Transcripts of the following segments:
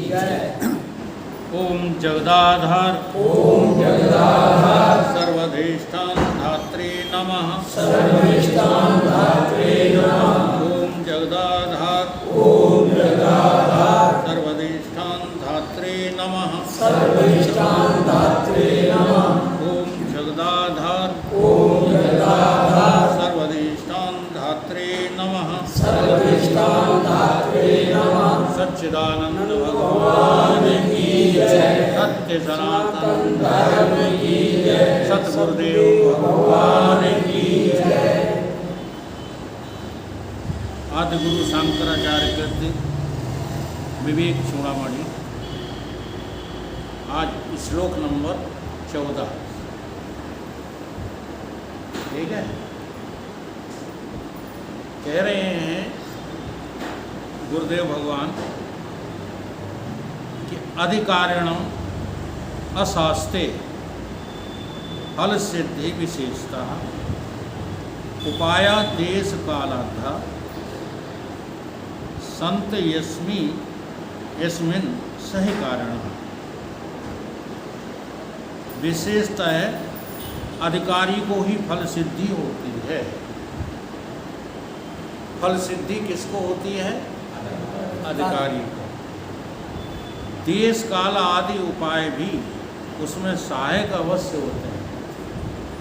ओम जगदाधार ओम जगदाधार सर्वधिष्ठान धात्रे नमः सर्वधिष्ठान धात्रे नमः ओम जगदाधार ओम जगदाधार सर्वधिष्ठान धात्रे नमः सर्वधिष्ठान धात्रे नमः ओम जगदाधार ओम जगदाधार सर्वधिष्ठान धात्रे नमः सर्वधिष्ठान धात्रे नमः सच्चिदानंद भगवान की जय सत्य सनातन धर्म की जय सतगुरुदेव भगवान की जय। आदि गुरु शंकराचार्य कृत विवेक चूड़ामणि। आज श्लोक नंबर 14। ठीक है। कह रहे हैं गुरुदेव भगवान कि अधिकारिणम अशास्ते फल सिद्धि विशेषता उपाया देश कालाद्धा संत यस्मिन् सही कारण। विशेषता है अधिकारी को ही फल सिद्धि होती है। फल सिद्धि किसको होती है? अधिकारी को। देश काल आदि उपाय भी उसमें सहायक अवश्य होते हैं,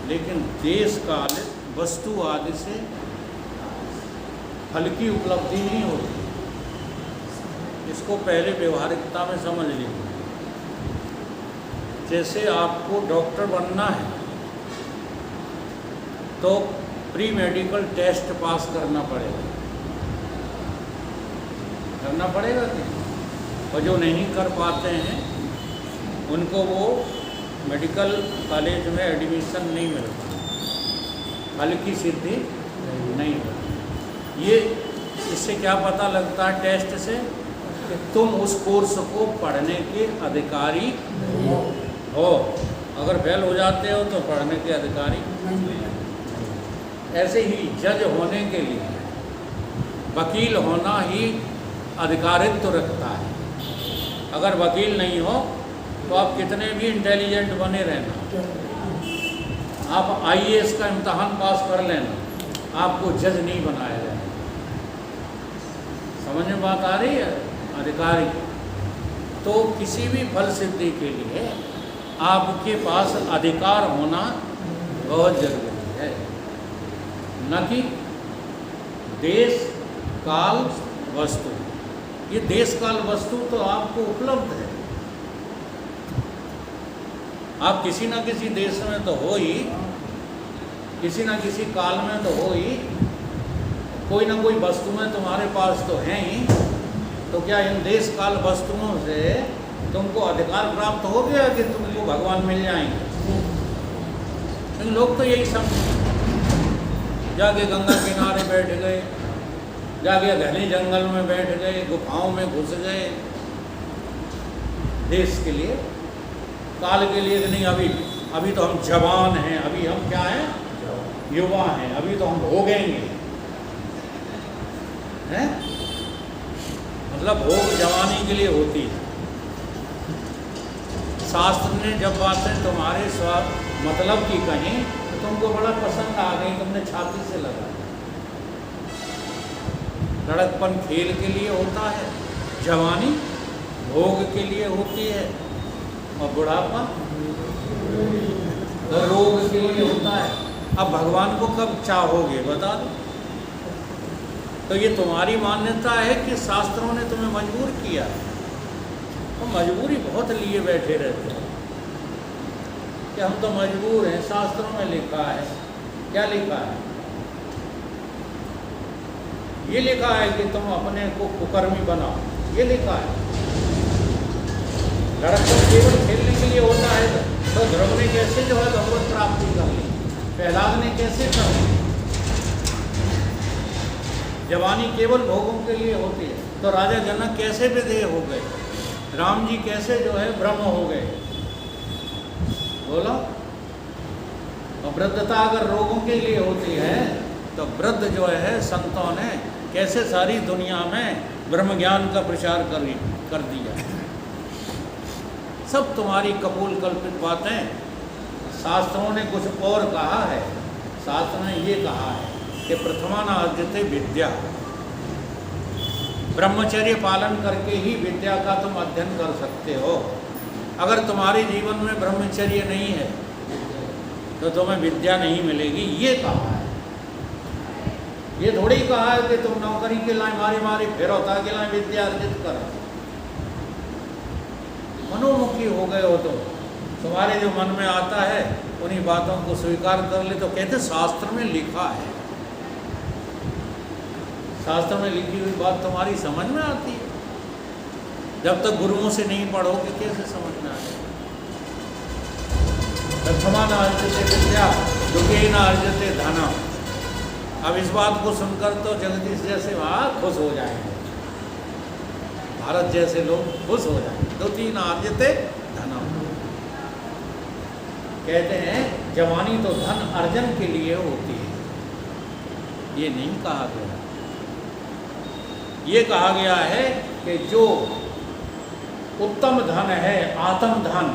लेकिन देश काल वस्तु आदि से फल की उपलब्धि नहीं होती। इसको पहले व्यवहारिकता में समझ लीजिए। जैसे आपको डॉक्टर बनना है तो प्री मेडिकल टेस्ट पास करना पड़ेगा कि? और जो नहीं कर पाते हैं उनको वो मेडिकल कॉलेज में एडमिशन नहीं मिलता, फल की सिद्धि नहीं होती। ये इससे क्या पता लगता है टेस्ट से कि तुम उस कोर्स को पढ़ने के अधिकारी हो। अगर फेल हो जाते हो तो पढ़ने के अधिकारी नहीं। ऐसे ही जज होने के लिए वकील होना ही अधिकारित्व रखता है। अगर वकील नहीं हो तो आप कितने भी इंटेलिजेंट बने रहना, आप आईएएस का इम्तहान पास कर लेना, आपको जज नहीं बनाया जाएगा। समझ में बात आ रही है? अधिकारी तो किसी भी फल सिद्धि के लिए आपके पास अधिकार होना बहुत जरूरी है, न कि देश काल वस्तु। ये देश काल वस्तु तो आपको उपलब्ध है। आप किसी न किसी देश में तो हो ही, किसी न किसी काल में तो हो ही, कोई ना कोई वस्तुएं तुम्हारे पास तो हैं ही। तो क्या इन देश काल वस्तुओं से तुमको अधिकार प्राप्त हो गया कि तुमको भगवान मिल जाएंगे? इन लोग तो यही समझे, जाके गंगा किनारे बैठ गए, जाके घने जंगल में बैठ गए, गुफाओं में घुस गए देश के लिए, काल के लिए। नहीं, अभी तो हम जवान हैं, अभी हम क्या हैं? युवा हैं, अभी तो हम भोगेंगे। हैं? मतलब भोग जवानी के लिए होती है। शास्त्र ने जब बातें तुम्हारे मतलब की कहीं तो तुमको बड़ा पसंद आ गई, तुमने छाती से लगा। लड़कपन खेल के लिए होता है, जवानी भोग के लिए होती है, और बुढ़ापा रोग के लिए होता है। अब भगवान को कब चाहोगे बता दो? तो ये तुम्हारी मान्यता है कि शास्त्रों ने तुम्हें मजबूर किया है। तो मजबूरी बहुत लिए बैठे रहते हैं कि हम तो मजबूर हैं। शास्त्रों में लिखा है, क्या लिखा है? ये लिखा है कि तुम अपने को कुकर्मी बनाओ, ये लिखा है। लड़कपन केवल खेलने के लिए होता है तो ध्रुव ने कैसे जो है भगवत प्राप्ति कर ली, प्रहलाद ने कैसे कर ली? जवानी केवल भोगों के लिए होती है तो राजा जनक कैसे विधेय हो गए, राम जी कैसे जो है ब्रह्म हो गए? बोलो। और वृद्धता अगर रोगों के लिए होती है तो वृद्ध जो है संतों ने कैसे सारी दुनिया में ब्रह्म ज्ञान का प्रचार कर दिया। सब तुम्हारी कपोल कल्पित बातें। शास्त्रों ने कुछ और कहा है। शास्त्र ने ये कहा है कि प्रथमानार्जते विद्या, ब्रह्मचर्य पालन करके ही विद्या का तुम अध्ययन कर सकते हो। अगर तुम्हारे जीवन में ब्रह्मचर्य नहीं है तो तुम्हें विद्या नहीं मिलेगी, ये कहा है। ये थोड़ी कहा है कि तुम नौकरी के लाए मारी मारी फिरौता के लाए विद्या अर्जित करो। मनोमुखी हो गए हो तो तुम्हारे जो मन में आता है उन्हीं बातों को स्वीकार कर ले। तो कहते शास्त्र में लिखा है, शास्त्र में लिखी हुई बात तुम्हारी समझ में आती है। जब तक गुरुओं से नहीं पढ़ोगे कैसे समझ में आएगा। प्रथमानार्जते विद्या युगेन अर्जते धनम। अब इस बात को सुनकर तो जगदीश जैसे वहाँ खुश हो जाएंगे, भारत जैसे लोग खुश हो जाएंगे। द्वितीय अर्जते धनम। कहते हैं जवानी तो धन अर्जन के लिए होती है, ये नहीं कहा गया। ये कहा गया है कि जो उत्तम धन है, आत्म धन,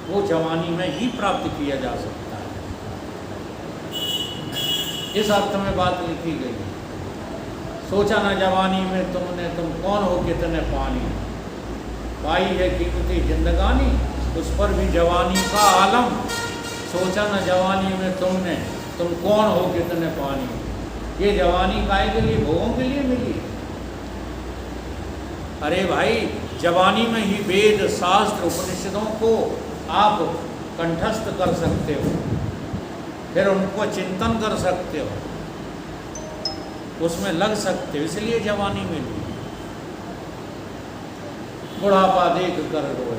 वो जवानी में ही प्राप्त किया जा सकता है। इस अर्थ में बात लिखी गई है। सोचा ना जवानी में तुमने, तुम कौन हो कितने पानी, पाई है कीमती जिंदगानी, उस पर भी जवानी का आलम। सोचा ना जवानी में तुमने, तुम कौन हो कितने पानी। ये जवानी काहे के लिए, भोगों के लिए मिली है। अरे भाई, जवानी में ही वेद शास्त्र उपनिषदों को आप कंठस्थ कर सकते हो, फिर उनको चिंतन कर सकते हो, उसमें लग सकते हो, इसलिए जवानी मिली। बुढ़ापा देख कर रोए,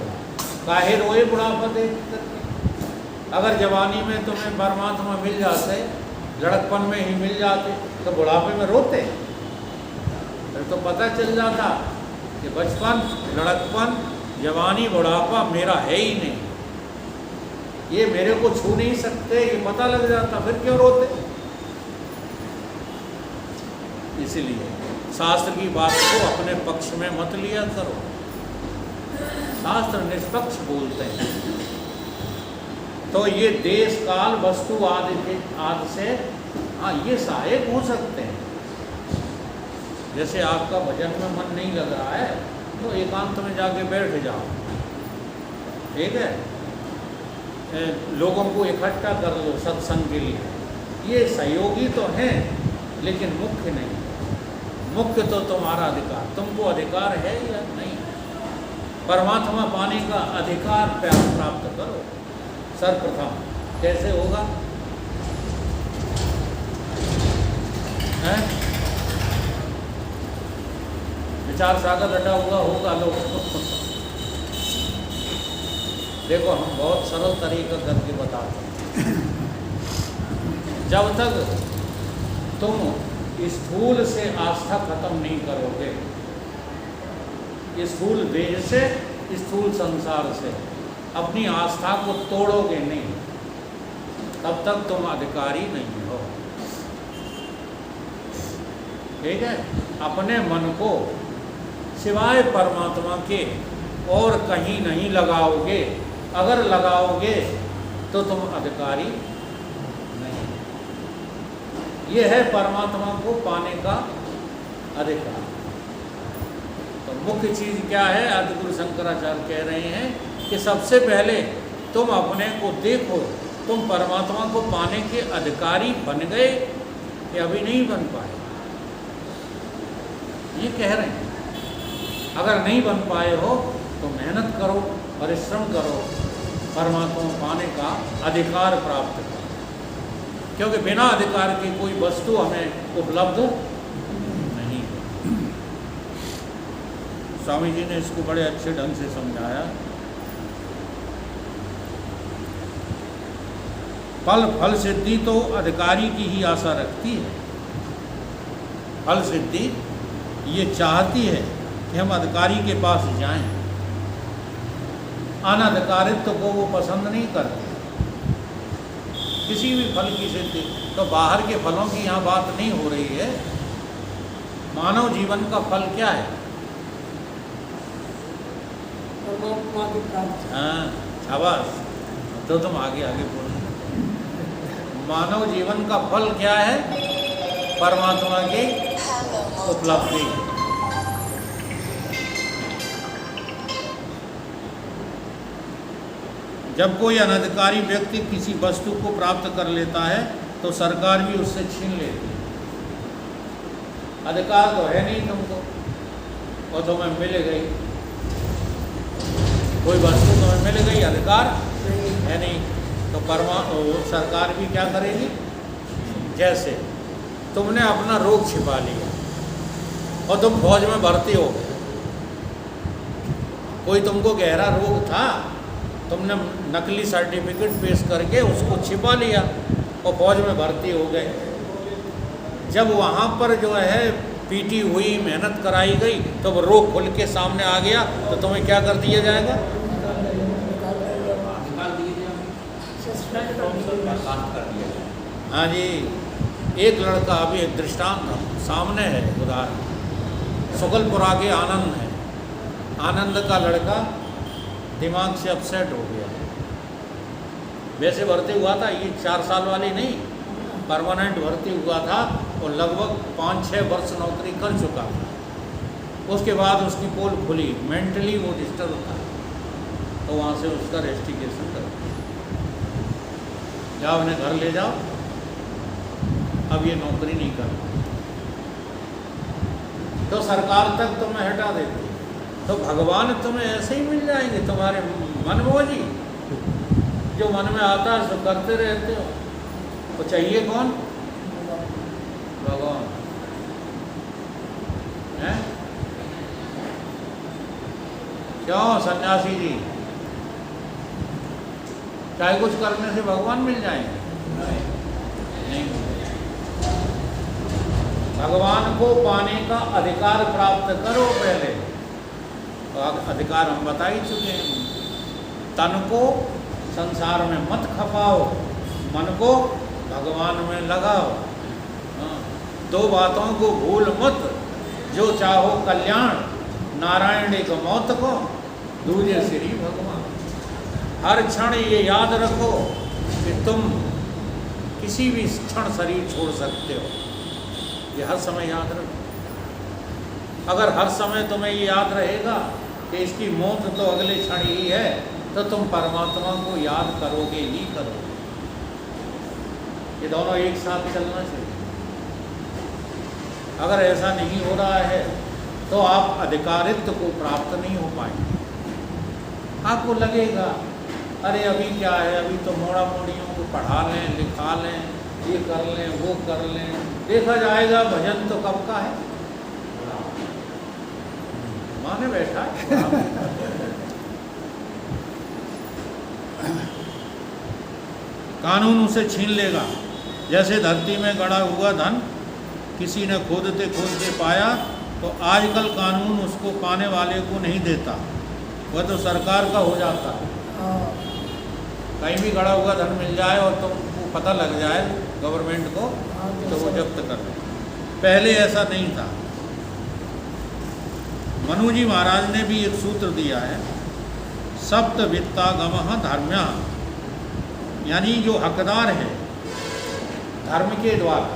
काहे रोए बुढ़ापा देख कर। अगर जवानी में तुम्हें परमात्मा मिल जाते, लड़कपन में ही मिल जाते, तो बुढ़ापे में रोते। फिर तो पता चल जाता कि बचपन, लड़कपन, जवानी, बुढ़ापा मेरा है ही नहीं, ये मेरे को छू नहीं सकते, ये पता लग जाता। फिर क्यों रोते। इसलिए शास्त्र की बात को अपने पक्ष में मत लिया करो। शास्त्र निष्पक्ष बोलते हैं। तो ये देश काल वस्तु आदि से हाँ ये सहायक हो सकते हैं। जैसे आपका भजन में मन नहीं लग रहा है तो एकांत में जाके बैठ जाओ, ठीक है। लोगों को इकट्ठा कर लो सत्संग के लिए, ये सहयोगी तो हैं लेकिन मुख्य नहीं। मुख्य तो तुम्हारा अधिकार, तुमको अधिकार है या नहीं। परमात्मा पाने का अधिकार प्राप्त करो सर्वप्रथम। कैसे होगा है? विचार सागर रटा हुआ होगा लोग। देखो हम बहुत सरल तरीका करके बताते हैं। जब तक तुम स्थूल से आस्था खत्म नहीं करोगे, स्थूल देह से, स्थूल संसार से अपनी आस्था को तोड़ोगे नहीं, तब तक तुम अधिकारी नहीं हो, ठीक है। अपने मन को सिवाय परमात्मा के और कहीं नहीं लगाओगे। अगर लगाओगे तो तुम अधिकारी नहीं। ये है परमात्मा को पाने का अधिकार। तो मुख्य चीज़ क्या है? आदिगुरु शंकराचार्य कह रहे हैं कि सबसे पहले तुम अपने को देखो, तुम परमात्मा को पाने के अधिकारी बन गए कि अभी नहीं बन पाए, ये कह रहे हैं। अगर नहीं बन पाए हो तो मेहनत करो, परिश्रम करो, परमात्मा पाने का अधिकार प्राप्त करो, क्योंकि बिना अधिकार की कोई वस्तु हमें उपलब्ध नहीं। स्वामी जी ने इसको बड़े अच्छे ढंग से समझाया। फल सिद्धि तो अधिकारी की ही आशा रखती है। फल सिद्धि ये चाहती है कि हम अधिकारी के पास जाएं। अनधिकारित्व को वो पसंद नहीं करते किसी भी फल की सिद्धि। तो बाहर के फलों की यहाँ बात नहीं हो रही है। मानव जीवन का फल क्या है? परमात्मा की प्राप्ति। हाँ, शाबाश। तो तुम आगे आगे बोलो। मानव जीवन का फल क्या है? परमात्मा की उपलब्धि। जब कोई अनधिकारी व्यक्ति किसी वस्तु को प्राप्त कर लेता है तो सरकार भी उससे छीन लेती है। अधिकार तो है नहीं तुमको, और तुम्हें मिल गई कोई वस्तु, तुम्हें मिल गई, अधिकार है नहीं, तो सरकार भी क्या करेगी? जैसे तुमने अपना रोग छिपा लिया और तुम फौज में भर्ती हो गए, कोई तुमको गहरा रोग था, तुमने नकली सर्टिफिकेट पेश करके उसको छिपा लिया और फौज में भर्ती हो गए। जब वहाँ पर जो है पीटी हुई, मेहनत कराई गई, तो वो रोग खुल के सामने आ गया, तो तुम्हें क्या कर दिया जाएगा? हाँ जी। एक लड़का, अभी एक दृष्टांत सामने है, उदाहरण शुक्लपुरा के आनंद है। आनंद का लड़का दिमाग से अपसेट हो गया। वैसे भर्ती हुआ था, ये 4 साल वाली नहीं, परमानेंट भर्ती हुआ था और लगभग 5-6 वर्ष नौकरी कर चुका था। उसके बाद उसकी पोल खुली, मेंटली वो डिस्टर्ब था, तो वहाँ से उसका रेस्टिकेशन कर दिया। जाओ उन्हें घर ले जाओ, अब ये नौकरी नहीं कर पाए, तो सरकार तक तुम्हें हटा देती। तो भगवान तुम्हें ऐसे ही मिल जाएंगे, तुम्हारे मनमोजी, जो मन में आता है सो करते रहते हो। तो चाहिए कौन? भगवान है। क्यों सन्यासी जी, चाहे कुछ करने से भगवान मिल जाएंगे? नहीं। भगवान को पाने का अधिकार प्राप्त करो पहले। तो अधिकार हम बता ही चुके हैं। तन को संसार में मत खपाओ, मन को भगवान में लगाओ। हाँ, 2 बातों को भूल मत, जो चाहो कल्याण, नारायण एक मौत को, दूजे श्री भगवान। हर क्षण ये याद रखो कि तुम किसी भी क्षण शरीर छोड़ सकते हो, ये हर समय याद रखो। अगर हर समय तुम्हें ये याद रहेगा कि इसकी मौत तो अगले क्षण ही है, तो तुम परमात्मा को याद करोगे ही करोगे। ये दोनों एक साथ चलना चाहिए। अगर ऐसा नहीं हो रहा है तो आप अधिकारित्व को प्राप्त नहीं हो पाएंगे। आपको लगेगा अरे अभी क्या है, अभी तो मोड़ा मोड़ियों को पढ़ा लें, लिखा लें, ये कर लें, वो कर लें, देखा जाएगा भजन तो कब का है, माने बैठा है। कानून उसे छीन लेगा। जैसे धरती में गड़ा हुआ धन किसी ने खोदते खोदते पाया, तो आजकल कानून उसको पाने वाले को नहीं देता, वह तो सरकार का हो जाता है। कहीं भी गड़ा हुआ धन मिल जाए और तुमको पता लग जाए गवर्नमेंट को, तो वो जब्त कर दे। पहले ऐसा नहीं था। मनु जी महाराज ने भी एक सूत्र दिया है, सप्त वित्तागमः धर्म्यः, यानी जो हकदार है धर्म के द्वारा,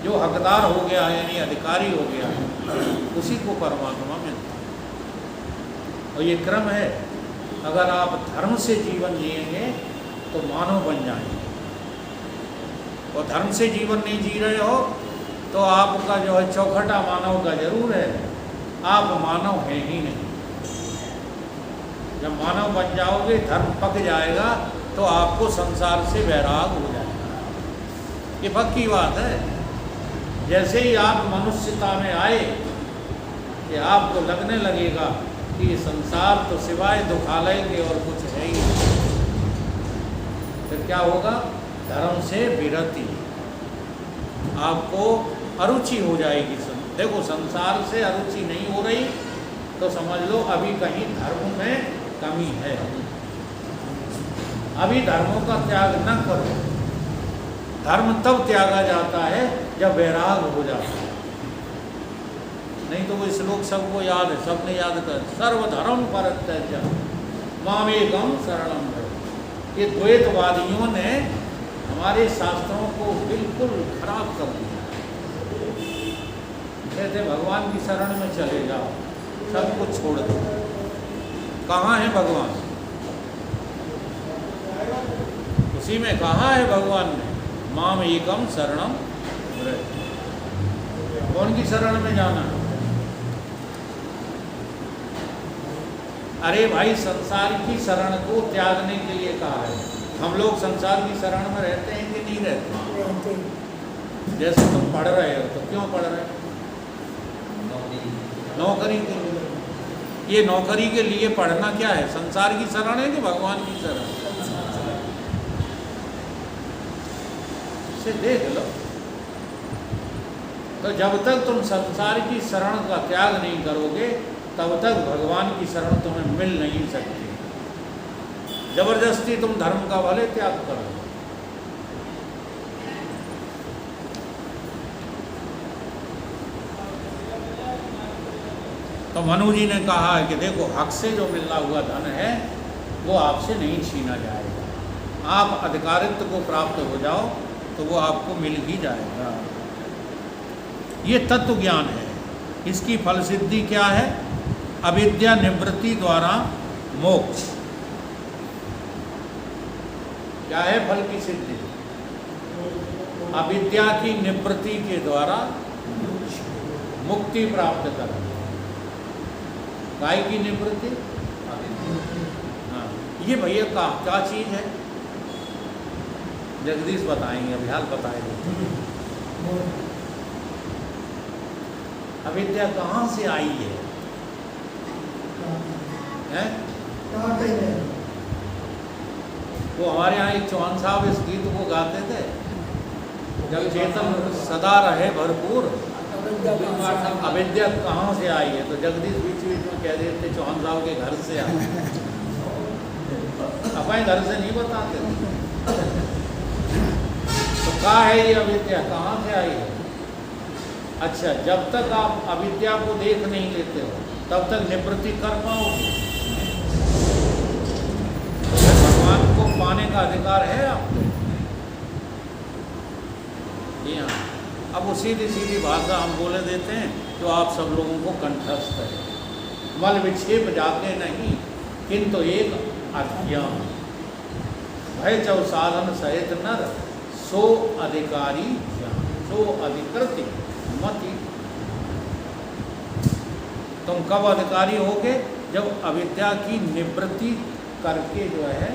जो हकदार हो गया है यानी अधिकारी हो गया है, उसी को परमात्मा मिलता है। और ये क्रम है। अगर आप धर्म से जीवन जिएंगे तो मानव बन जाएंगे, और धर्म से जीवन नहीं जी रहे हो तो आपका जो है चौखटा मानव का जरूर है, आप मानव हैं ही नहीं। जब मानव बन जाओगे, धर्म पक जाएगा, तो आपको संसार से वैराग हो जाएगा। ये पक्की बात है। जैसे ही आप मनुष्यता में आए कि आपको लगने लगेगा कि ये संसार तो सिवाय दुखालय के और कुछ है ही नहीं, फिर क्या होगा? धर्म से विरति, आपको अरुचि हो जाएगी। देखो, संसार से अरुचि नहीं हो रही तो समझ लो अभी कहीं धर्म में कमी है। अभी धर्मों का त्याग न करो। धर्म तब त्यागा जाता है जब वैराग हो जाता है। नहीं तो वो श्लोक सबको याद है, सबने याद कर, सर्वधर्म परित्यज्य मामेकम शरणम व्रज। ये द्वैतवादियों ने हमारे शास्त्रों को बिल्कुल खराब कर दिया। कहते भगवान की शरण में चले जाओ, सब कुछ छोड़ दो। कहाँ है भगवान? उसी में कहा है भगवान ने माम एकम शरणम व्रज। कौन की शरण में जाना? अरे भाई, संसार की शरण को त्यागने के लिए कहा है। हम लोग संसार की शरण में रहते हैं कि नहीं रहते? जैसे तुम पढ़ रहे हो तो क्यों पढ़ रहे हो? नौकरी के लिए। ये नौकरी के लिए पढ़ना क्या है? संसार की शरण है कि भगवान की शरण? से देख लो। तो जब तक तुम संसार की शरण का त्याग नहीं करोगे तब तक भगवान की शरण तुम्हें मिल नहीं सकती। जबरदस्ती तुम धर्म का भले त्याग करो। तो मनु जी ने कहा है कि देखो, हक से जो मिलना हुआ धन है वो आपसे नहीं छीना जाएगा। आप अधिकारित्व को प्राप्त हो जाओ तो वो आपको मिल ही जाएगा। ये तत्व ज्ञान है। इसकी फल सिद्धि क्या है? अविद्या निवृत्ति द्वारा मोक्ष। क्या है फल की सिद्धि? अविद्या की निवृत्ति के द्वारा मुक्ति प्राप्त करना। काय की निवृत्ति? हाँ, ये भैया क्या चीज है? जगदीश बताएंगे, अभी हाल बताएंगे। अविद्या कहाँ से आई है? वो हमारे यहाँ एक चौहान साहब इस गीत को गाते थे, जब चेतन सदा रहे भरपूर अविद्या कहाँ से आई है। तो जगदीश बीच बीच में कह देते चौहान साहब के घर से आई। अपने घर से नहीं बताते। तो कहाँ है ये अविद्या, कहाँ से आई है? अच्छा, जब तक आप अविद्या को देख नहीं लेते हो तब तक निवृत्ति कर पाओगे। भगवान को पाने का अधिकार है आपको। हाँ, अब वो सीधी सीधी भाषा हम बोले देते हैं तो आप सब लोगों को कंठस्थ है। मल विक्षेप जाके नहीं, किंतु एक अज्ञान भय चौ साधन सहित नर सो अधिकारी ज्ञान सो अधिकृति मति। तुम कब अधिकारी होगे? जब अविद्या की निवृत्ति करके जो है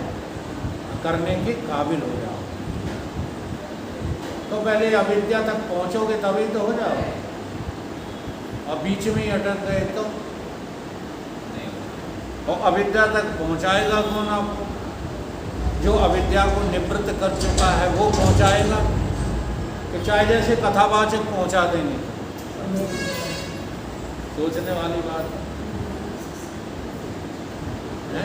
करने के काबिल हो जाओ। तो पहले अविद्या तक पहुंचोगे तभी तो हो जाओ। और बीच में ही अटक गए तो और अविद्या तक पहुंचाएगा कौन आपको? जो अविद्या को निवृत्त कर चुका है वो पहुंचाएगा। कि चाहे जैसे कथावाचक पहुंचा देंगे। सोचने वाली बात है।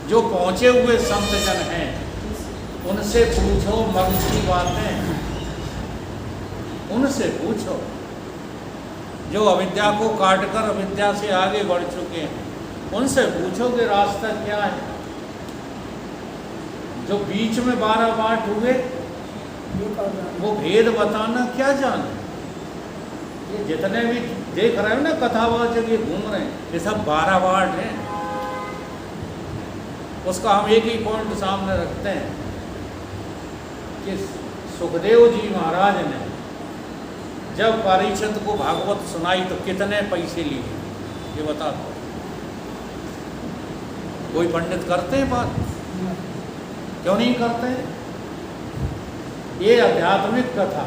जो पहुंचे हुए संत जन हैं उनसे पूछो मर्म की बातें, उनसे पूछो। जो अविद्या को काटकर अविद्या से आगे बढ़ चुके हैं उनसे पूछो कि रास्ता क्या है। जो बीच में 12 बाट हुए वो भेद बताना क्या जाने। ये जितने भी देख रहे हो ना कथावाचक ये घूम रहे हैं, ये सब 12 बाट हैं। उसका हम एक ही पॉइंट सामने रखते हैं कि सुखदेव जी महाराज ने जब परीक्षित को भागवत सुनाई तो कितने पैसे लिए, ये बता दो। कोई पंडित करते हैं बात? क्यों नहीं करते? ये आध्यात्मिक कथा,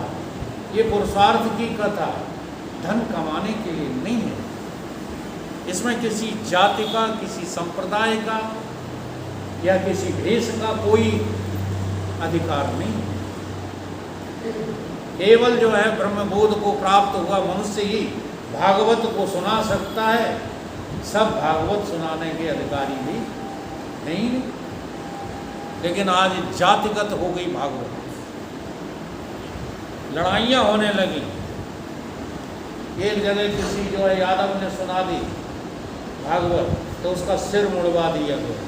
ये पुरुषार्थ की कथा धन कमाने के लिए नहीं है। इसमें किसी जाति का, किसी संप्रदाय का या किसी भेष का कोई अधिकार नहीं है। केवल जो है ब्रह्मबोध को प्राप्त हुआ मनुष्य ही भागवत को सुना सकता है। सब भागवत सुनाने के अधिकारी भी नहीं। लेकिन आज जातिगत हो गई भागवत, लड़ाइयाँ होने लगी एक जगह किसी जो है यादव ने सुना दी भागवत तो उसका सिर मुड़वा दिया गया।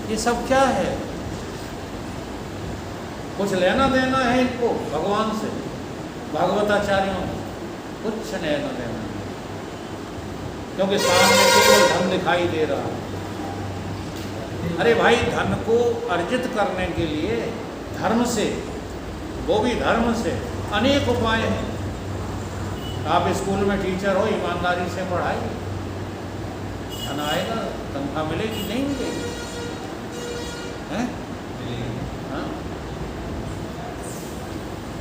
ये सब क्या है? कुछ लेना देना है इनको भगवान से, भागवताचार्यों को? कुछ लेना देना नहीं, क्योंकि सामने केवल धन दिखाई दे रहा है। अरे भाई, धन को अर्जित करने के लिए धर्म से, वो भी धर्म से, अनेक उपाय हैं। आप स्कूल में टीचर हो, ईमानदारी से पढ़ाइए, धन आएगा, तनख्वाह मिलेगी नहीं मिलेगी? हैं? हाँ?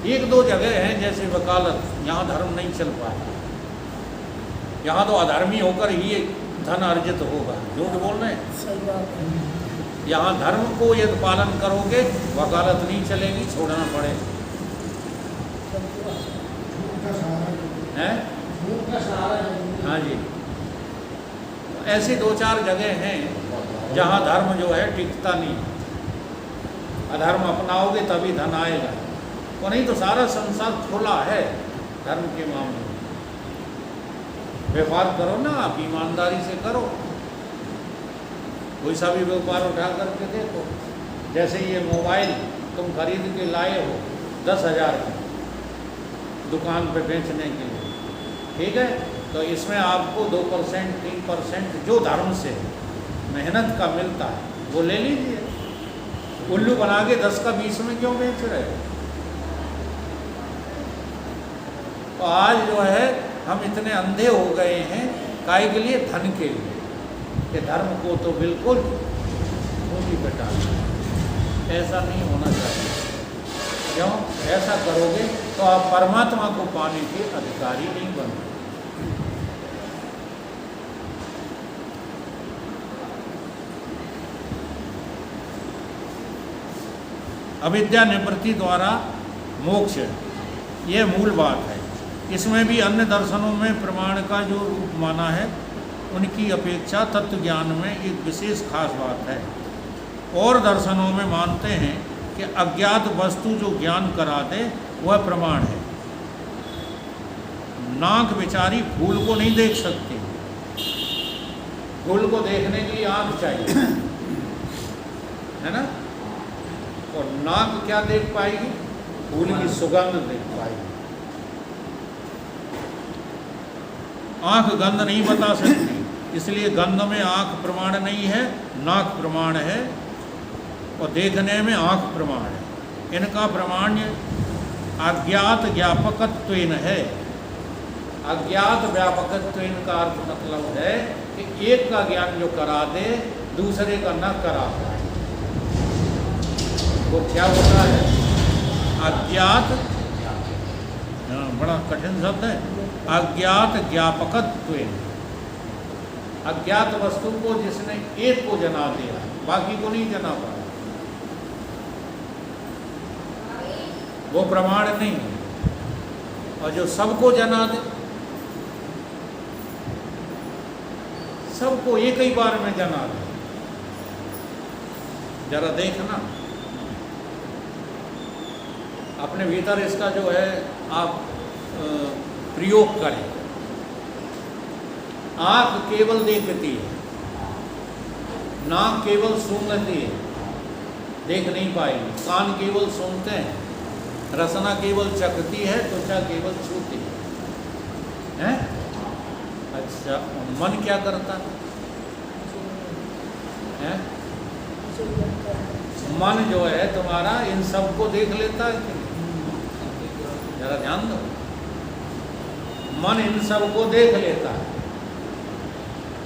एक दो जगह हैं जैसे वकालत, यहाँ धर्म नहीं चल पाता। यहाँ तो अधर्मी होकर ही धन अर्जित होगा। झूठ बोल रहे हैं। यहाँ धर्म को यदि पालन करोगे वकालत नहीं चलेगी, छोड़ना पड़ेगा। हैं? हाँ जी। ऐसी दो चार जगह हैं जहाँ धर्म जो है टिकता नहीं। अधर्म अपनाओगे तभी धन आएगा, और नहीं तो सारा संसार खुला है धर्म के मामले में। व्यापार करो ना, आप ईमानदारी से करो। कोई सा भी व्यापार उठा करके देखो। जैसे ये मोबाइल तुम खरीद के लाए हो 10,000 का दुकान पे बेचने के लिए, ठीक है? तो इसमें आपको 2% 3% जो धर्म से मेहनत का मिलता है वो ले लीजिए। उल्लू बना के 10 का 20 में क्यों बेच रहे हो? तो आज जो है हम इतने अंधे हो गए हैं, काहे के लिए? धन के लिए, कि धर्म को तो बिल्कुल ऊँची पे डालना। ऐसा नहीं होना चाहिए। क्यों? ऐसा करोगे तो आप परमात्मा को पाने के अधिकारी नहीं बनोगे। अविद्या निवृत्ति द्वारा मोक्ष, यह मूल बात है। इसमें भी अन्य दर्शनों में प्रमाण का जो रूप माना है उनकी अपेक्षा तत्व ज्ञान में एक विशेष खास बात है। और दर्शनों में मानते हैं कि अज्ञात वस्तु जो ज्ञान करा दे वह प्रमाण है। नाक बेचारी फूल को नहीं देख सकती, फूल को देखने के लिए आँख चाहिए, है ना? और नाक क्या देख पाएगी? फूल की सुगंध देख पाएगी। आँख गंध नहीं बता सकती, इसलिए गंध में आँख प्रमाण नहीं है, नाक प्रमाण है, और देखने में आँख प्रमाण है। इनका प्रमाण अज्ञात ज्ञापकत्वेन है। अज्ञात व्यापकत्वेन का अर्थ मतलब है कि एक का ज्ञान जो करा दे दूसरे का न करा पाए, वो क्या होता है? अज्ञात, बड़ा कठिन शब्द है, अज्ञात ज्ञापकत्वेन। अज्ञात वस्तु को जिसने एक को जना दिया, बाकी को नहीं जना पाया, वो प्रमाण नहीं है। और जो सबको जना दे, सबको एक ही बार में जना दे, जरा देखना अपने भीतर इसका जो है आप प्रयोग करें। आँख केवल देखती है, नाक केवल सूंघती है, देख नहीं पाएगी। कान केवल सूंघते हैं, रसना केवल चखती है, त्वचा केवल छूती है। अच्छा, मन क्या करता है? मन जो है तुम्हारा इन सबको देख लेता है कि नहीं? जरा ध्यान दो, मन इन सबको देख लेता है।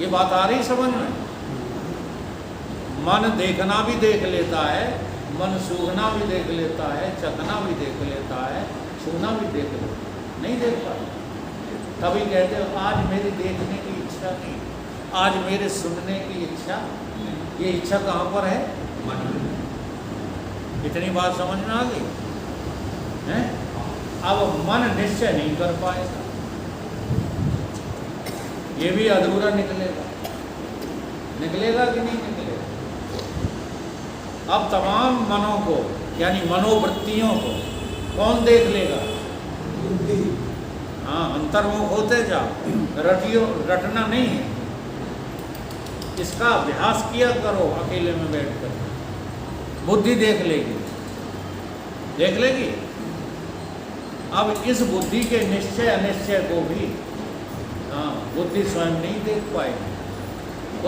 ये बात आ रही समझ में? मन देखना भी देख लेता है, मन सूंघना भी देख लेता है, चखना भी देख लेता है, छूना भी देख लेता है। नहीं देख पाता। तभी कहते हो आज मेरी देखने की इच्छा नहीं, आज मेरे सुनने की इच्छा। ये इच्छा कहाँ पर है? मन। इतनी बात समझ में आ गई है? अब मन निश्चय नहीं कर पाएगा, ये भी अधूरा निकलेगा। निकलेगा कि नहीं निकलेगा? अब तमाम मनों को यानी मनोवृत्तियों को कौन देख लेगा? हाँ, अंतर्मुख होते जाओ, रटना नहीं है। इसका अभ्यास किया करो अकेले में बैठकर, बुद्धि देख लेगी, देख लेगी। अब इस बुद्धि के निश्चय अनिश्चय को भी हाँ बुद्धि स्वयं नहीं देख पाएगी,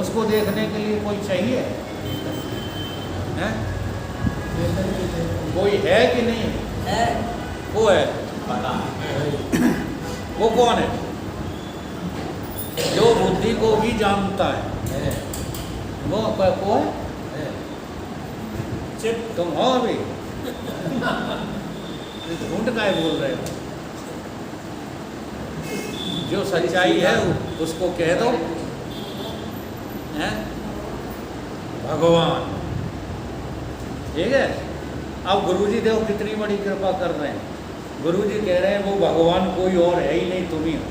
उसको देखने के लिए कोई चाहिए है? कोई है कि नहीं है? वो है, वो कौन है? जो बुद्धि को भी जानता है, वो है? तुम हो अभी झूठ का बोल रहे हो? जो सच्चाई है उसको कह दो, हैं? भगवान, ठीक है। अब गुरुजी देखो कितनी बड़ी कृपा कर रहे हैं। गुरुजी कह रहे हैं वो भगवान कोई और है ही नहीं, तुम ही हो।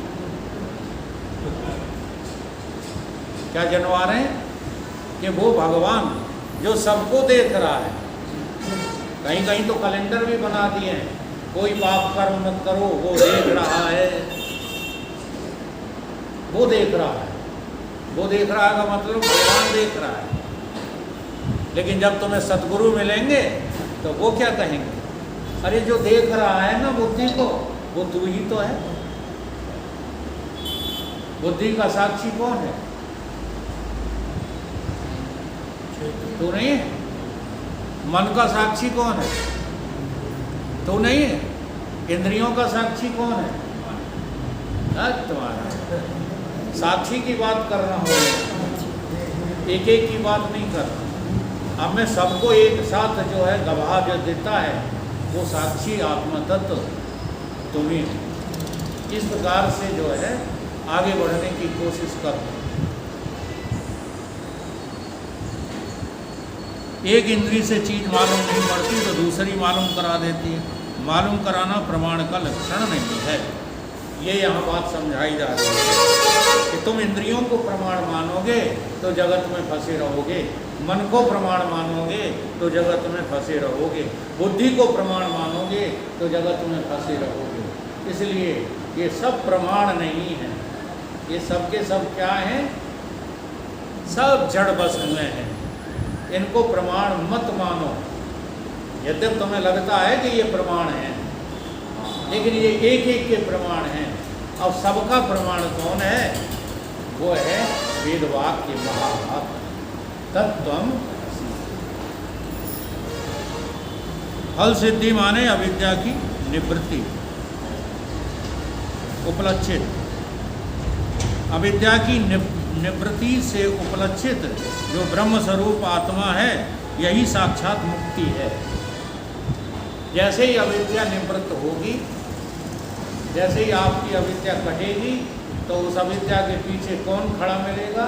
क्या जनवा रहे हैं कि वो भगवान जो सबको देख रहा है, कहीं कहीं तो कैलेंडर भी बना दिए हैं, कोई पाप कर्म मत करो, वो देख रहा है, वो देख रहा है। वो देख रहा है का मतलब भगवान देख रहा है। लेकिन जब तुम्हें सद्गुरु मिलेंगे तो वो क्या कहेंगे? अरे जो देख रहा है ना बुद्धि को, वो तू ही तो है। बुद्धि का साक्षी कौन है? तू नहीं है। मन का साक्षी कौन है? तू नहीं है। इंद्रियों का साक्षी कौन है? तुम्हारा साक्षी की बात कर रहा हूँ, एक एक की बात नहीं कर रहा। अब मैं सबको एक साथ जो है गवाह जो देता है वो साक्षी आत्मा तत्व तुम ही हो। इस प्रकार से जो है आगे बढ़ने की कोशिश करो। एक इंद्री से चीज मालूम नहीं पड़ती तो दूसरी मालूम करा देती है। मालूम कराना प्रमाण का लक्षण नहीं है। ये यहाँ बात समझाई जा रही है कि तुम इंद्रियों को प्रमाण मानोगे तो जगत में फंसे रहोगे, मन को प्रमाण मानोगे तो जगत में फंसे रहोगे, बुद्धि को प्रमाण मानोगे तो जगत में फंसे रहोगे। इसलिए ये सब प्रमाण नहीं है, ये सब के सब क्या हैं? सब जड़ बस में हैं। इनको प्रमाण मत मानो। यद्यप तुम्हें लगता है कि ये प्रमाण है, लेकिन ये एक एक के प्रमाण हैं। अब सबका प्रमाण कौन है? वो है वेद वाक्य महावाक्य तत्त्वम्। फल सिद्धि माने अविद्या की निवृत्ति, उपलक्षित। अविद्या की निवृत्ति से उपलक्षित जो ब्रह्म स्वरूप आत्मा है, यही साक्षात मुक्ति है। जैसे ही अविद्या निवृत्त होगी, जैसे ही आपकी अविद्या कटेगी, तो उस अविद्या के पीछे कौन खड़ा मिलेगा?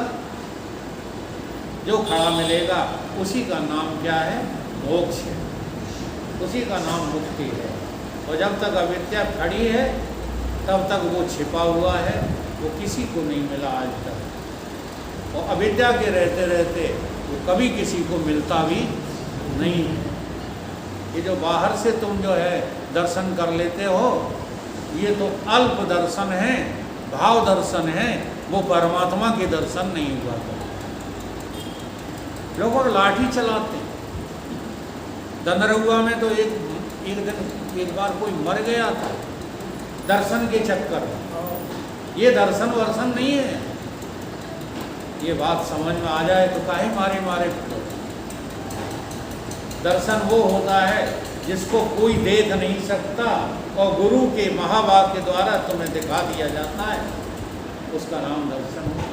जो खड़ा मिलेगा उसी का नाम क्या है? मोक्ष है, उसी का नाम मुक्ति है। और जब तक अविद्या खड़ी है तब तक वो छिपा हुआ है, वो किसी को नहीं मिला आज तक। और अविद्या के रहते रहते वो कभी किसी को मिलता भी नहीं है। ये जो बाहर से तुम जो है दर्शन कर लेते हो, ये तो अल्प दर्शन है, भाव दर्शन है, वो परमात्मा के दर्शन नहीं हुआ था। लोग लाठी चलाते हैं। दंदरहुआ में तो एक बार कोई मर गया था दर्शन के चक्कर में। ये दर्शन वर्शन नहीं है। ये बात समझ में आ जाए तो काहे मारे मारे फिरो। दर्शन वो होता है जिसको कोई देख नहीं सकता और गुरु के महावाक्य द्वारा तुम्हें दिखा दिया जाता है, उसका नाम दर्शन है।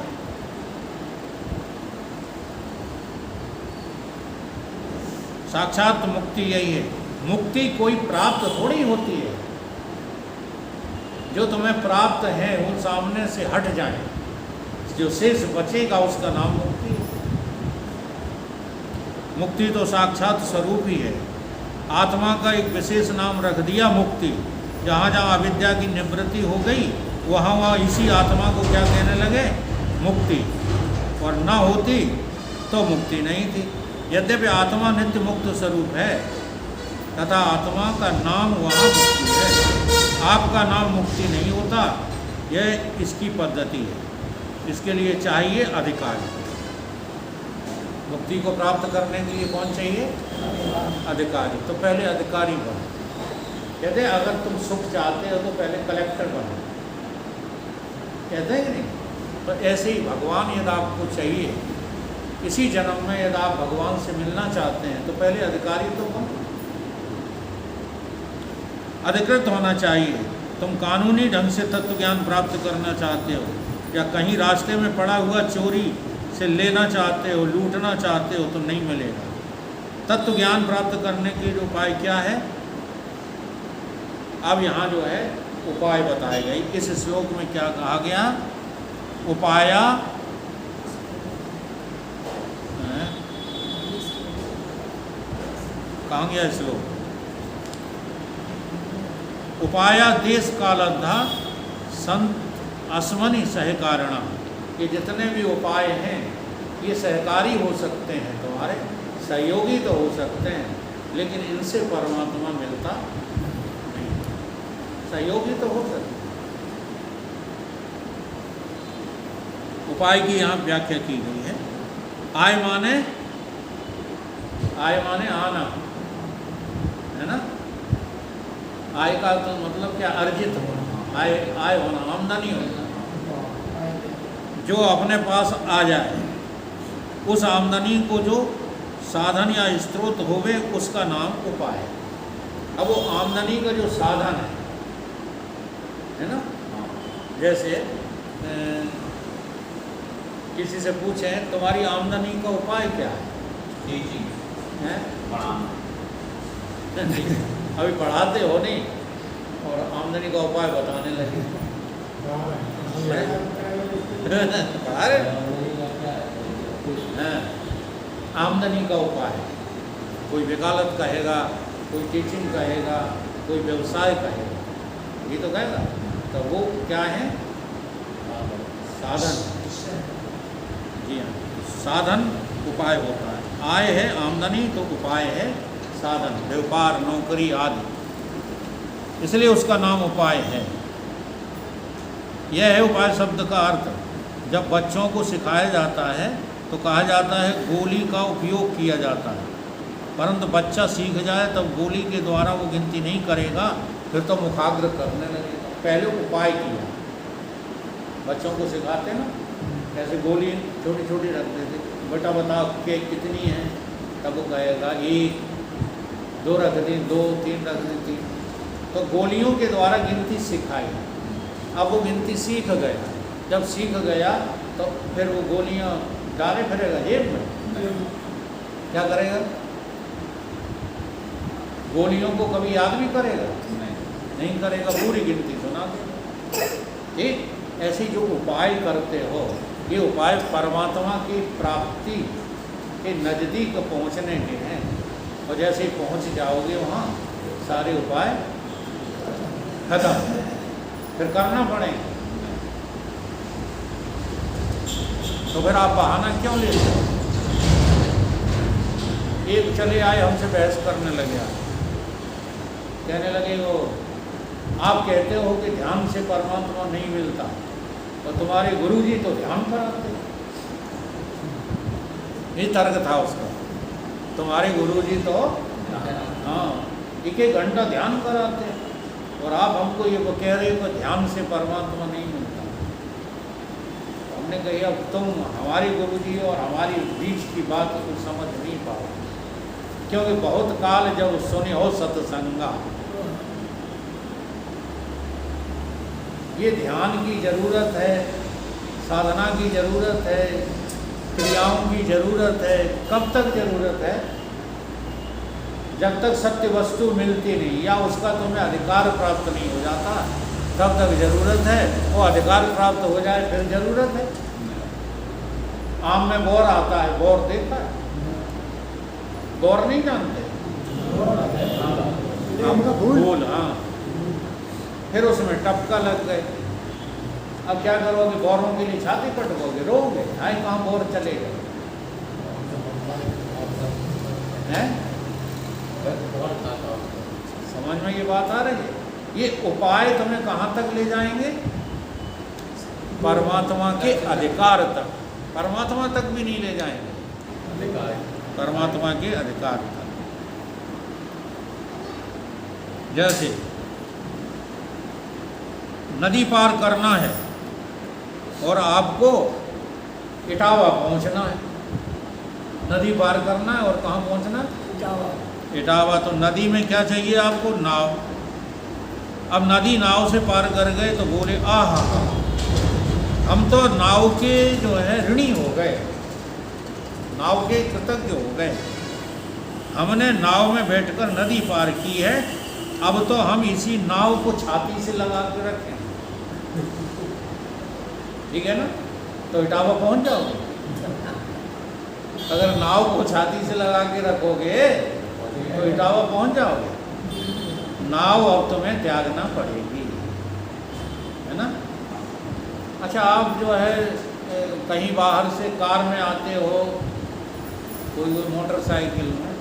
साक्षात मुक्ति यही है। मुक्ति कोई प्राप्त थोड़ी होती है। जो तुम्हें प्राप्त है वो सामने से हट जाए, जो शेष बचेगा उसका नाम मुक्ति है। मुक्ति तो साक्षात स्वरूप ही है। आत्मा का एक विशेष नाम रख दिया मुक्ति। जहाँ जहाँ अविद्या की निवृत्ति हो गई वहाँ वहाँ इसी आत्मा को क्या कहने लगे? मुक्ति। और ना होती तो मुक्ति नहीं थी। यद्यपि आत्मा नित्य मुक्त स्वरूप है तथा आत्मा का नाम वहाँ मुक्ति है। आपका नाम मुक्ति नहीं होता यह इसकी पद्धति है। इसके लिए चाहिए अधिकारी। मुक्ति को प्राप्त करने के लिए कौन चाहिए? अधिकारी। तो पहले अधिकारी बनो। कहते हैं अगर तुम सुख चाहते हो तो पहले कलेक्टर बनो, कहते हैं कि नहीं? तो ऐसे ही भगवान यदि आपको चाहिए, इसी जन्म में यदि आप भगवान से मिलना चाहते हैं तो पहले अधिकारी तो बनो। अधिकृत होना चाहिए। तुम कानूनी ढंग से तत्व ज्ञान प्राप्त करना चाहते हो या कहीं रास्ते में पड़ा हुआ चोरी से लेना चाहते हो, लूटना चाहते हो तो नहीं मिलेगा। तत्व ज्ञान प्राप्त करने के जो उपाय क्या है, अब यहाँ जो है उपाय बताए गए। इस श्लोक में क्या कहा गया? उपाया कहाँ गया श्लोक? उपाया देश कालद्धा संत अस्मनि सहकारणा। ये जितने भी उपाय हैं ये सहकारी हो सकते हैं, तुम्हारे सहयोगी तो हो सकते हैं, लेकिन इनसे परमात्मा मिलता नहीं। सहयोगी तो हो सकते। उपाय की यहाँ व्याख्या की गई है। आय माने आना है ना। आय का तो मतलब क्या? अर्जित होना, आय होना, आमदनी होना, जो अपने पास आ जाए। उस आमदनी को जो साधन या स्रोत होवे उसका नाम उपाय है। अब वो आमदनी का जो साधन है ना, जैसे किसी से पूछें तुम्हारी आमदनी का उपाय क्या है? हैं? अभी पढ़ाते हो नहीं और आमदनी का उपाय बताने लगे। पढ़ा रहे? आमदनी का उपाय, कोई वकालत कहेगा, कोई टीचिंग कहेगा, कोई व्यवसाय कहेगा, ये तो कहेगा। तो वो क्या है? साधन। जी हाँ, साधन उपाय होता है। आय है आमदनी, तो उपाय है साधन, व्यापार, नौकरी आदि, इसलिए उसका नाम उपाय है। यह है उपाय शब्द का अर्थ। जब बच्चों को सिखाया जाता है तो कहा जाता है गोली का उपयोग किया जाता है, परंतु बच्चा सीख जाए तब गोली के द्वारा वो गिनती नहीं करेगा, फिर तो मुखाग्र करने लगेगा। पहले उपाय किया। बच्चों को सिखाते ना, ऐसे गोली छोटी छोटी रख देते, बेटा बताओ के कितनी है, तब वो कहेगा 1, 2 रख दी, 2, 3 रख दी, 3। तो गोलियों के द्वारा गिनती सिखाई। अब वो गिनती सीख गया। जब सीख गया तो फिर वो गोलियां डाले फिरेगा जेब में, क्या करेगा? गोलियों को कभी याद भी करेगा? नहीं करेगा, पूरी गिनती सुना देगा। ठीक ऐसे जो उपाय करते हो, ये उपाय परमात्मा की प्राप्ति के नज़दीक पहुंचने के हैं, और जैसे ही पहुंच जाओगे वहाँ सारे उपाय खत्म, फिर करना पड़ेगा। तो फिर आप बहाना क्यों लेते हो? एक चले आए हमसे बहस करने लगे, कहने लगे वो आप कहते हो कि ध्यान से परमात्मा नहीं मिलता, और तुम्हारे गुरुजी तो ध्यान कराते। ये तर्क था उसका। तुम्हारे गुरुजी तो हाँ 1-1 घंटा ध्यान कराते, और आप हमको ये वो कह रहे हो कि ध्यान से परमात्मा नहीं मिलता। हमने कही अब तुम हमारे गुरुजी और हमारी बीच की बात को समझ नहीं पाओ, क्योंकि बहुत काल जब सुने हो सत्संगा। ये ध्यान की ज़रूरत है, साधना की ज़रूरत है, क्रियाओं की ज़रूरत है। कब तक ज़रूरत है? जब तक सत्य वस्तु मिलती नहीं या उसका तुम्हें अधिकार प्राप्त नहीं हो जाता, तब तक ज़रूरत है। वो अधिकार प्राप्त हो जाए फिर ज़रूरत है। आम में बोर आता है, बोर देखा है? बोर नहीं जानते? फूल, हाँ। फिर उसमें टपका लग गए। अब क्या करोगे? बोरों के लिए छाती पटकोगे, रोगे, हाय कहाँ बोर चले गए हैं? समझ में ये बात आ रही है? ये उपाय तुम्हें कहाँ तक ले जाएंगे? परमात्मा के अधिकार तक, परमात्मा तक भी नहीं ले जाएंगे, परमात्मा के अधिकार तक। जैसे नदी पार करना है और आपको इटावा पहुंचना है, नदी पार करना है और कहाँ पहुंचना है? इटावा। तो नदी में क्या चाहिए आपको? नाव। अब नदी नाव से पार कर गए तो बोले आहा, हम तो नाव के जो है ऋणी हो गए, नाव के कृतज्ञ हो गए, हमने नाव में बैठकर नदी पार की है, अब तो हम इसी नाव को छाती से लगा के रखें, ठीक है ना? तो इटावा पहुंच जाओगे। अगर नाव को छाती से लगा के रखोगे तो इटावा पहुंच जाओगे। नाव अब तुम्हें त्यागना पड़ेगी, है ना? अच्छा, आप जो है कहीं बाहर से कार में आते हो, कोई मोटरसाइकिल में,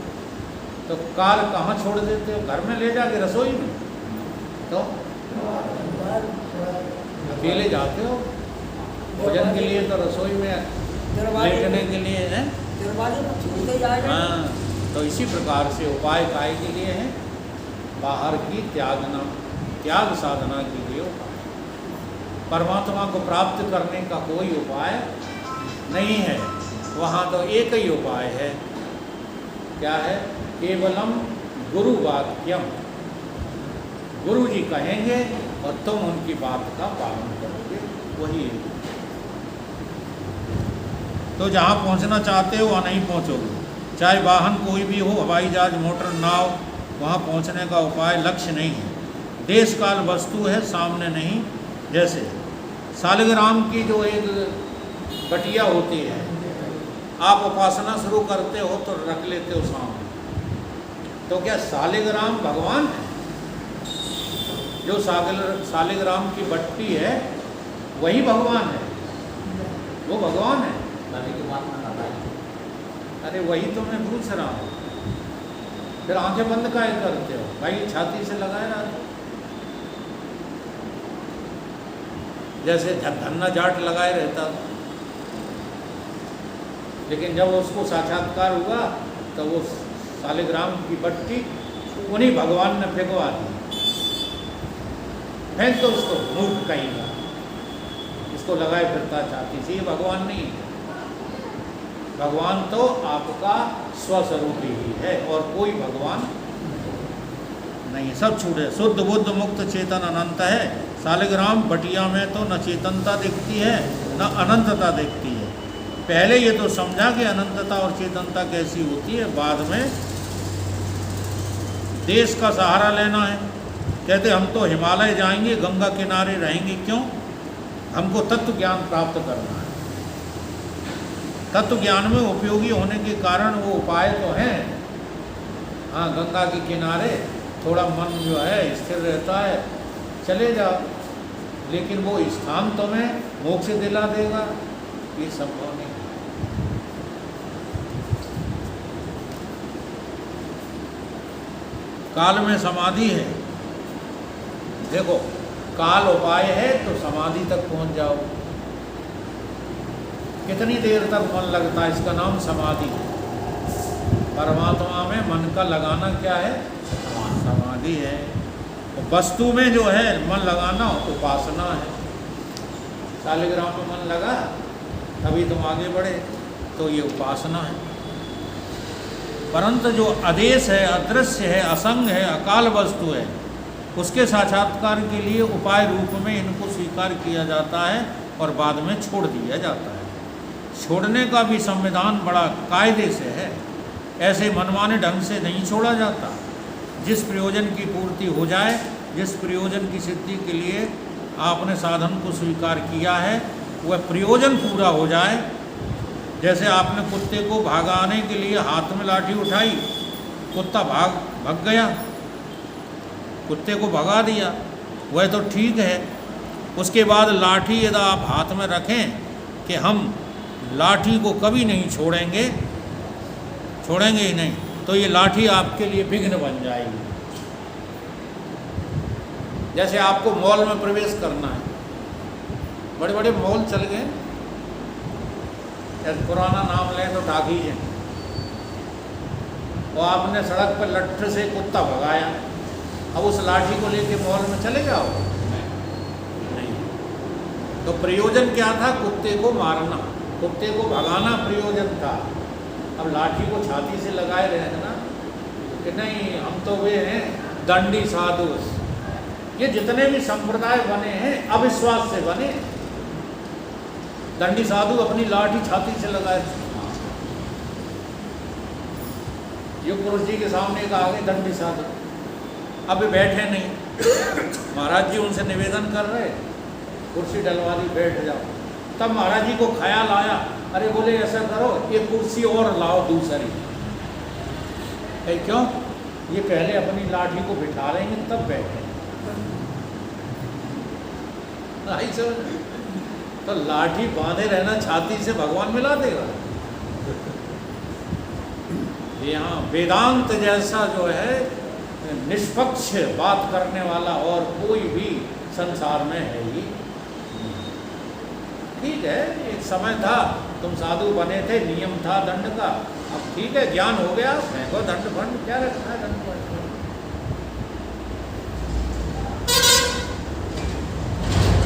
तो कार कहाँ छोड़ देते हो? घर में ले जाके रसोई में? तो अकेले जाते हो भोजन के लिए, तो रसोई में लेटने के लिए है। हाँ, तो इसी प्रकार से उपाय काय के लिए है? बाहर की त्यागना, त्याग साधना के लिए उपाय। परमात्मा को प्राप्त करने का कोई उपाय नहीं है, वहाँ तो एक ही उपाय है। क्या है? केवलम गुरु वाक्यम, गुरु जी कहेंगे और तुम उनकी बात का पालन करोगे, वही है। तो जहाँ पहुँचना चाहते हो वहाँ नहीं पहुँचोगे, चाहे वाहन कोई भी हो, हवाई जहाज, मोटर, नाव, वहाँ पहुँचने का उपाय लक्ष्य नहीं है। देश काल वस्तु है, सामने नहीं। जैसे सालिग्राम की जो एक बटिया होती है, आप उपासना शुरू करते हो तो रख लेते हो सामने, तो क्या सालिग्राम भगवान है? जो सालिग्राम की बट्टी है वही भगवान है, वो भगवान है। अरे वही तो मैं पूछ रहा हूँ, फिर आंखें बंद काहे करते हो भाई? छाती से लगाए ना, जैसे धन्ना जाट लगाए रहता, लेकिन जब उसको साक्षात्कार हुआ तो वो सालिग्राम की बट्टी उन्हीं भगवान ने फेंकवा दी। फेंक तो उसको, मूर्ख कहीं का, इसको लगाए फिरता छाती से, ये भगवान नहीं है। भगवान तो आपका स्वस्वरूप ही है और कोई भगवान नहीं। सब छूटे, शुद्ध बुद्ध मुक्त चेतन अनंत है। सालिग्राम बटिया में तो न चेतनता दिखती है न अनंतता दिखती है। पहले ये तो समझा कि अनंतता और चेतनता कैसी होती है, बाद में देश का सहारा लेना है। कहते हम तो हिमालय जाएंगे, गंगा किनारे रहेंगे, क्यों? हमको तत्व ज्ञान प्राप्त करना है। तत्व ज्ञान में उपयोगी होने के कारण वो उपाय तो हैं। हाँ, गंगा के किनारे थोड़ा मन जो है स्थिर रहता है, चले जाओ, लेकिन वो स्थान तुम्हें मोक्ष दिला देगा, ये संभव नहीं। काल में समाधि है, देखो काल उपाय है तो समाधि तक पहुंच जाओ। कितनी देर तक मन लगता है, इसका नाम समाधि है। परमात्मा में मन का लगाना क्या है? समाधि है। तो वस्तु में जो है मन लगाना उपासना है। सालिग्राम में मन लगा तभी तुम आगे बढ़े, तो ये उपासना है। परंतु जो अदेश है, अदृश्य है, असंग है, अकाल वस्तु है, उसके साक्षात्कार के लिए उपाय रूप में इनको स्वीकार किया जाता है और बाद में छोड़ दिया जाता है। छोड़ने का भी संविधान बड़ा कायदे से है, ऐसे मनमाने ढंग से नहीं छोड़ा जाता। जिस प्रयोजन की पूर्ति हो जाए, जिस प्रयोजन की सिद्धि के लिए आपने साधन को स्वीकार किया है, वह प्रयोजन पूरा हो जाए। जैसे आपने कुत्ते को भगाने के लिए हाथ में लाठी उठाई, कुत्ता भाग गया, कुत्ते को भगा दिया, वह तो ठीक है। उसके बाद लाठी यदि आप हाथ में रखें कि हम लाठी को कभी नहीं छोड़ेंगे ही नहीं, तो ये लाठी आपके लिए विघ्न बन जाएगी। जैसे आपको मॉल में प्रवेश करना है, बड़े बड़े मॉल चल गए, पुराना नाम लें तो टाकीज है, और आपने सड़क पर लट्ठ से कुत्ता भगाया, अब उस लाठी को लेके मॉल में चले जाओ? नहीं। तो प्रयोजन क्या था? कुत्ते को मारना, कुत्ते को भगाना प्रयोजन था। अब लाठी को छाती से लगाए रहना कि नहीं हम तो वे हैं दंडी साधु। ये जितने भी संप्रदाय बने हैं अविश्वास से बने। दंडी साधु अपनी लाठी छाती से लगाए, युग पुरुष जी के सामने एक आगे दंडी साधु, अब बैठे नहीं। महाराज जी उनसे निवेदन कर रहे, कुर्सी डलवा दी, बैठ जाओ। तब महाराज जी को ख्याल आया, अरे बोले ऐसा करो एक कुर्सी और लाओ दूसरी। क्यों? ये पहले अपनी लाठी को बिठा लेंगे तब बैठे। तो लाठी बांधे रहना छाती से भगवान मिला देगा? यहाँ वेदांत जैसा जो है निष्पक्ष बात करने वाला और कोई भी संसार में है ही। ठीक है, एक समय था तुम साधु बने थे, नियम था दंड का, अब ठीक है ज्ञान हो गया, फेंको दंड फंड, क्या रखना है दंड फंड।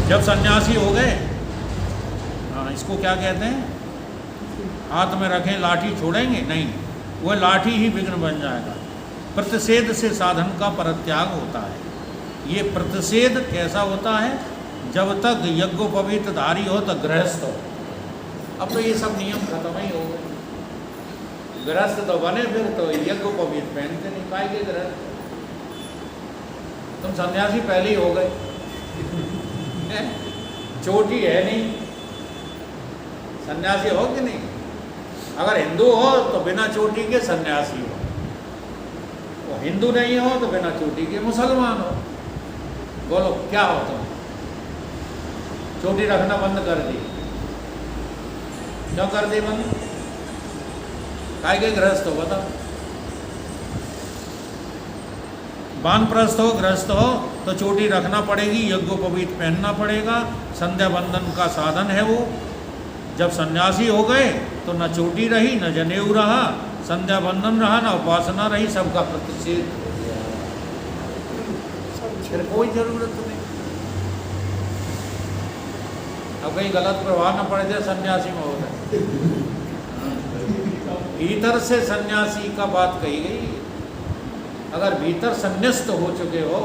जब सन्यासी हो गए, हाँ इसको क्या कहते हैं, हाथ में रखें लाठी छोड़ेंगे नहीं, वह लाठी ही विघ्न बन जाएगा। प्रतिषेध से साधन का परित्याग होता है। ये प्रतिषेध कैसा होता है? जब तक यज्ञोपवीत धारी हो तो गृहस्थ हो। अब तो ये सब नियम खत्म ही हो गए। गृहस्थ तो बने फिर तो यज्ञोपवीत पहनते नहीं पाएंगे गृहस्थ। तुम सन्यासी पहले ही हो गए, चोटी है नहीं, सन्यासी हो कि नहीं? अगर हिंदू हो तो बिना चोटी के सन्यासी हो, वो हिंदू नहीं हो तो बिना चोटी के मुसलमान हो। बोलो क्या हो तुम? चोटी रखना बंद कर दी, क्यों कर दी बंद? काय के गृहस्थ हो बताओ? वानप्रस्थ हो गृहस्थ हो तो चोटी रखना पड़ेगी, यज्ञोपवीत पहनना पड़ेगा, संध्या बंदन का साधन है वो। जब सन्यासी हो गए तो न चोटी रही, न जनेऊ रहा, संध्या बंदन रहा, न उपासना रही, सबका प्रतिषेध हो गया। फिर कोई जरूरत नहीं। अब कहीं गलत प्रभाव न पड़ जाए सन्यासी में हो जाए। भीतर से सन्यासी का बात कही गई। अगर भीतर संन्यास्त हो चुके हो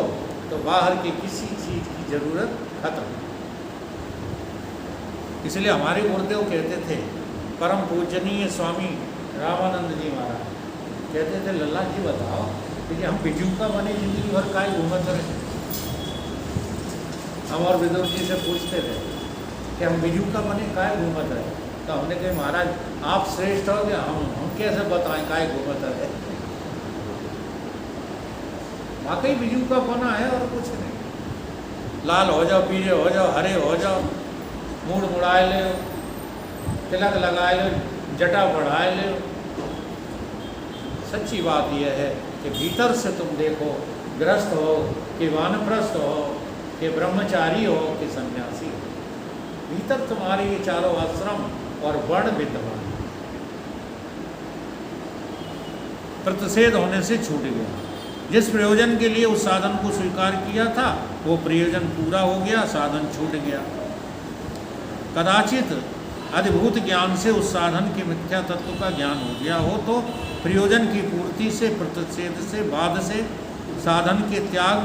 तो बाहर की किसी चीज की जरूरत खत्म। इसलिए हमारे गुरुदेव कहते थे, परम पूजनीय स्वामी रामानंद जी महाराज कहते थे, लल्ला जी बताओ कि हम बिजू का बने जिंदगी भर काय घूमत रहे। हम और विदुर जी से पूछते थे कि हम बिजू का बने काय घूमत रहे, तो हमने कहा महाराज आप श्रेष्ठ हो गया, हम कैसे बताएं काय घूमत रहे। वाकई बिजू का बना है और कुछ नहीं। लाल हो जाओ, पीले हो जाओ, हरे हो जाओ, मूड मुड़ाए ले, तिलक लगाए ले, जटा बढ़ाए ले। सच्ची बात यह है कि भीतर से तुम देखो, गृहस्थ हो कि वानप्रस्थ हो कि ब्रह्मचारी हो कि सन्यासी हो, भीतर तुम्हारे ये चारों आश्रम और वर्ण विद्यमान। प्रतिषेध होने से छूट गया। जिस प्रयोजन के लिए उस साधन को स्वीकार किया था वो प्रयोजन पूरा हो गया, साधन छूट गया। कदाचित अधिभूत ज्ञान से उस साधन के मिथ्या तत्व का ज्ञान हो गया हो तो प्रयोजन की पूर्ति से, प्रतिषेध से, बाद से साधन के त्याग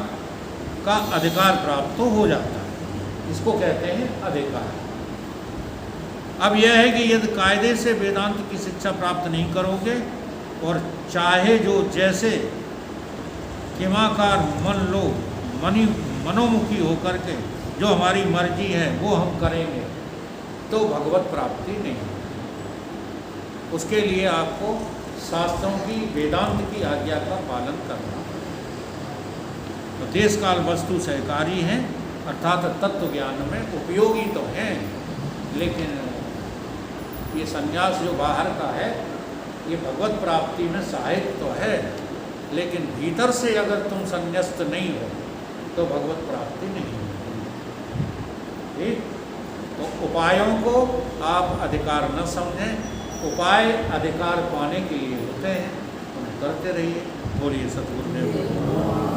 का अधिकार प्राप्त तो हो जाता है। इसको कहते हैं अधिकार। अब यह है कि यदि कायदे से वेदांत की शिक्षा प्राप्त नहीं करोगे और चाहे जो जैसे किमाकार मन लो, मनोमुखी होकर के जो हमारी मर्जी है वो हम करेंगे तो भगवत प्राप्ति नहीं। उसके लिए आपको शास्त्रों की, वेदांत की आज्ञा का पालन करना। तो देश काल वस्तु सहकारी हैं, अर्थात तत्व ज्ञान में उपयोगी तो हैं, लेकिन ये संन्यास जो बाहर का है ये भगवत प्राप्ति में सहायक तो है, लेकिन भीतर से अगर तुम संन्यस्त नहीं हो तो भगवत प्राप्ति नहीं होगी। ठीक? तो उपायों को आप अधिकार न समझें, उपाय अधिकार पाने के लिए होते हैं, उन्हें करते रहिए। बोलिए सतगुरुदेव।